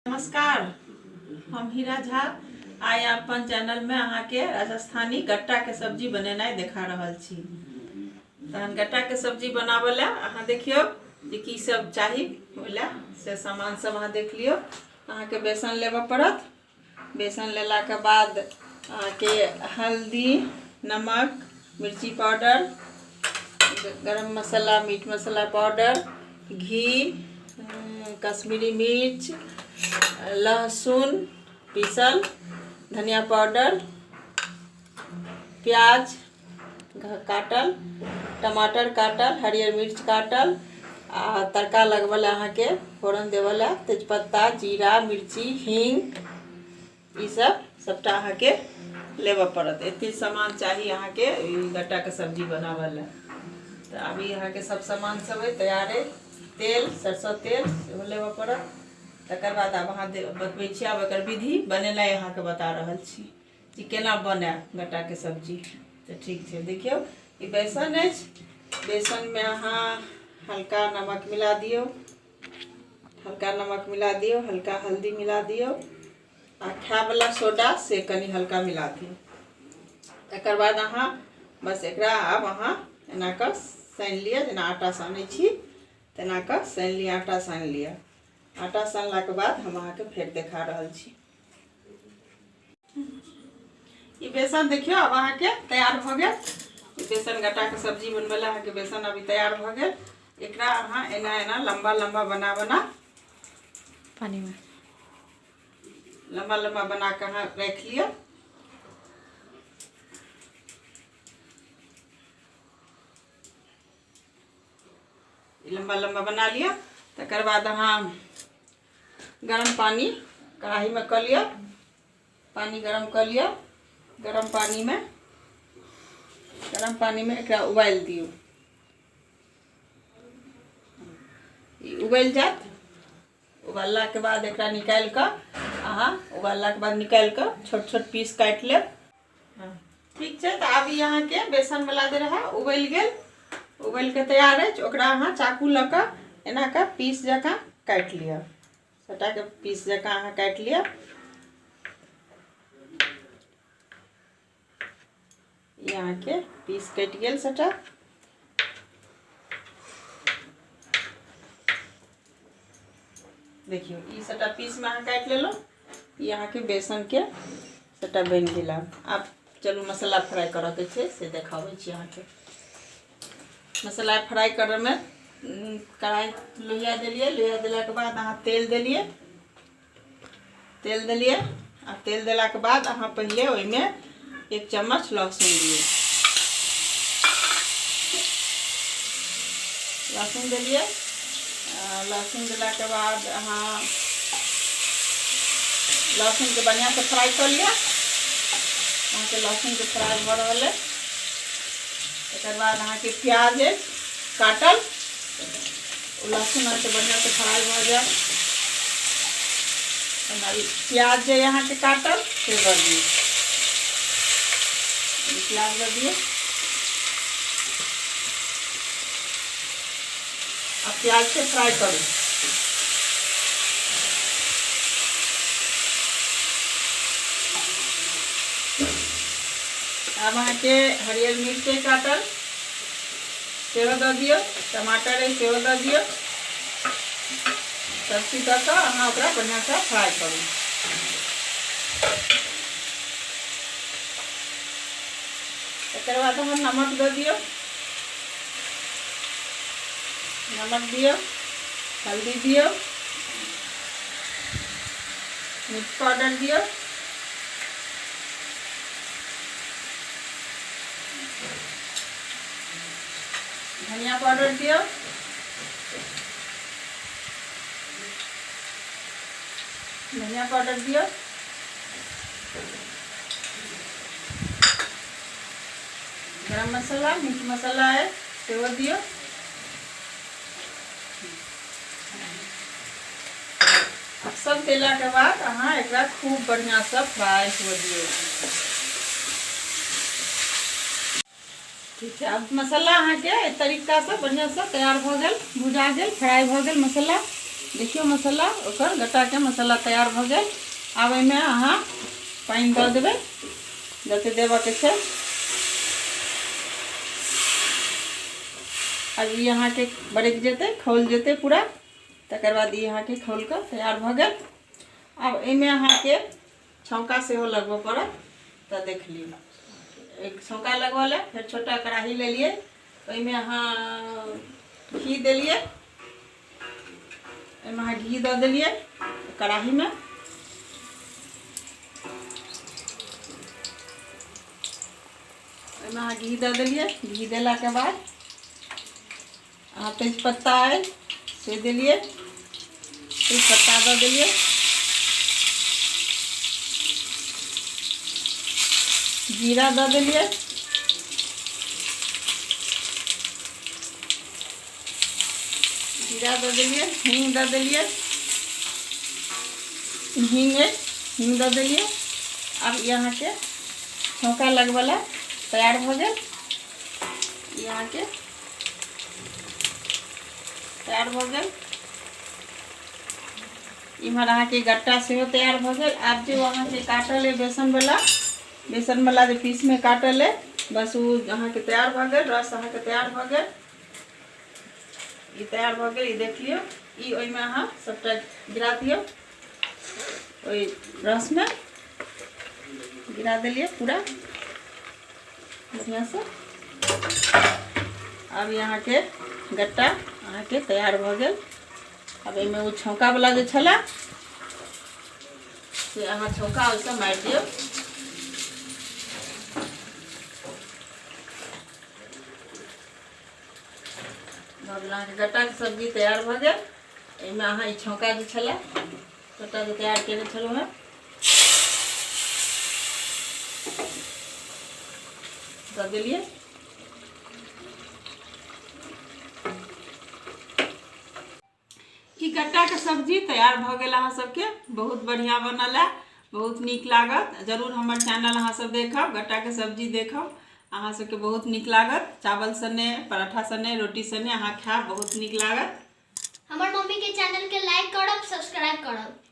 नमस्कार, हम हीरा झा आइ अपन चैनल में अहाँ के राजस्थानी गट्टा के सब्जी बनेनाइ देखा रहल छी। तहन गट्टा के सब्जी बनाबे ला अहाँ देखियो जे की सब चाही ओला से सामान सब अहाँ देख लियो। अहाँ के बेसन लेबे पड़त। बेसन लेला के बाद अहाँ के हल्दी, नमक, मिर्ची पाउडर, गरम मसाला, मीट मसाला पाउडर, घी, कश्मीरी मिर्च, लहसुन पीसल, धनिया पाउडर, प्याज काटल, टमाटर काटल, हरियर मिर्च काटल आ तड़का लगवल अहाँ के फोरन देवल तेजपत्ता, जीरा, मिर्ची, हींग, ई सब सबटा अहाँ के लेबे पड़त। एते सामान चाहिए अहाँ के गट्टा के सब्जी बनावे ला। तो अभी अहाँ के सब सामान सब है तैयार है। तेल, सरसों तेल सेहो लेबे पड़त। तकर बाद अब अहाँ बतबै छी अब एकर विधि बनेनाइ अहाँ के बता रहल छी कि केना बने गट्टा के सब्जी। तो ठीक है, देखियो ई बेसन है। बेसन में अहाँ हल्का नमक मिला दियो, हल्का नमक मिला दियो, हल्का हल्दी मिला दियो आ खाय वाला सोडा से कनी हल्का मिला दियो। तकर बाद अहाँ बस एकरा अब अहाँ एना के सान लिया, जेना आटा सानै छी तेना के सान लिया, आटा सान लिया। आटा सानला के बाद हम अहाँ के फेर देखा रहल छी। ई बेसन देखियो अब अहाँ के तैयार भ गेल। ई बेसन गट्टा के सब्जी बनबे ला अहाँ के बेसन अभी तैयार भ गेल। एकरा अहाँ एना एना लंबा लंबा बना बना पानी में लंबा लंबा बना के अहाँ रख लियो। लंबा लंबा बना लिया। तकर बाद अहाँ गरम पानी कढ़ाई में कर लिया, पानी गरम कर लिया। गरम पानी में एकरा उबाल दियो। उबाल जात, उबालला के बाद एकरा निकाल के अहाँ उबालला के बाद निकाल के छोट छोट पीस काट लेब। ठीक है, तो अभी अहाँ के बेसन मिला दे रहा उबल गेल, उबल के तैयार है। ओकरा अहाँ चाकू लगा एना के पीस जका काट लिया, सटा के पीस जका अहाँ काट लिया। यहाँ के पीस कट गेल सटा। देखियो ई सटा पीस में अहाँ काट लेलो। यहाँ के बेसन के सटा बन गेल। अब चलू मसाला फ्राई करे के छै से देखाबै छी अहाँ के। मसाला फ्राई करे में कढ़ाई लोहिया दिलिए, लोहिया दिला के बाद अहाँ तेल दिलिए, तेल दिलिए आ तेल दिला के बाद अहाँ पहले ओहि में 1 चम्मच लहसुन दिए, लहसुन दिलिए। लहसुन दिला के बाद अहाँ लहसुन के बढ़िया से फ्राई कर लिया। अहाँ के लहसुन के फ्राई भ रहल है। एक बाद अहाँ के प्याज है काटल, लहसुन अहाँ के बढ़िया से फ्राई भ जाए। प्याज जो यहाँ के काटल से दे दिए, प्याज दे दिए। अब प्याज से फ्राई करो। अब अहाँ के हरियर मिर्च काटल सेहो दे दियो, टमाटर है सेहो दे दियो। सब चीज दऽ कऽ अहाँ ओकरा बढ़िया से फ्राई करू। तकर बाद अहाँ नमक दे दियो, नमक दियो, हल्दी दियो, मिर्च पाउडर दियो, धनिया पाउडर दियो, धनिया पाउडर दियो, गरम मसाला, मीट मसाला है सेहो दियो। सब देला के बाद अहाँ एकरा खूब बढ़िया से फ्राई हो दियो। ठीक है, अब मसाला अहाँ के तरीका से बढ़िया से तैयार हो गेल, भुजा गेल, फ्राई हो गेल मसाला। देखियो मसाला ओकर गट्टा के मसाला तैयार भ गेल। आब एहिमे अहाँ पानि दऽ देबै जते देबऽके छै। अब ई अहाँके बरकि जेतै, खौल जेतै पूरा। तकर बाद ई अहाँके खौल कऽ तैयार भ गेल। आब एहिमे अहाँके छौंका सेहो लगबऽ पड़त, तऽ देख लियौ। एक छौंका लगबऽ लेल फेर छोटा कढ़ाही लेलियै, ओहिमे अहाँ घी देलियै। एहिमे अहाँ घी दऽ देलियै कढ़ाहीमे। एहिमे अहाँ घी दऽ देलियै। घी देलाके बाद अहाँ तेजपत्ता अइ से देलियै, तेजपत्ता दऽ देलियै। जीरा दऽ देलियै। जीरा दऽ देलियै। हींग दऽ देलियै। हींग दऽ देलियै। आब ई अहाँके छौंका लगबऽ लेल तैयार भ गेल। ई अहाँके तैयार भ गेल। इम्हर अहाँके गट्टा सेहो तैयार भ गेल। आब जो अहाँके काटल अइ बेसन वाला जे पीस में काटल है, बस वो अहाँके तैयार भ गेल। रस अहाँके तैयार भ गेल। ई तैयार भ गेल, ई देख लियौ। ई ओहिमे अहाँ सबटा गिरा दियौ, ओहि रस में गिरा देलियै पूरा बढ़िया से। अब अहाँके गट्टा अहाँके तैयार भ गेल। अब एहिमे ओ छौंका वाला जे छलै से अहाँ छौंका ओहिसँ मारि दियौ। अहाँके गट्टा के सब्जी तैयार भ गेल। एहिमे अहाँ ई छौंका जे छलै गट्टा जे तैयार केने छलहुँ हेँ दऽ देलियै। ई गट्टा के सब्जी तैयार भ गेल अहाँ सबके। बहुत बढ़िया बनल है, बहुत नीक लागत। जरूर हमर चैनल अहाँ सब देखब, गट्टा के सब्जी देखब, अहाँ सबके बहुत नीक लागत। चावल सने, पराठा सने, रोटी सने अहाँ खायब, बहुत नीक लागत। हमर मम्मी के चैनल के लाइक करब, सब्सक्राइब करब।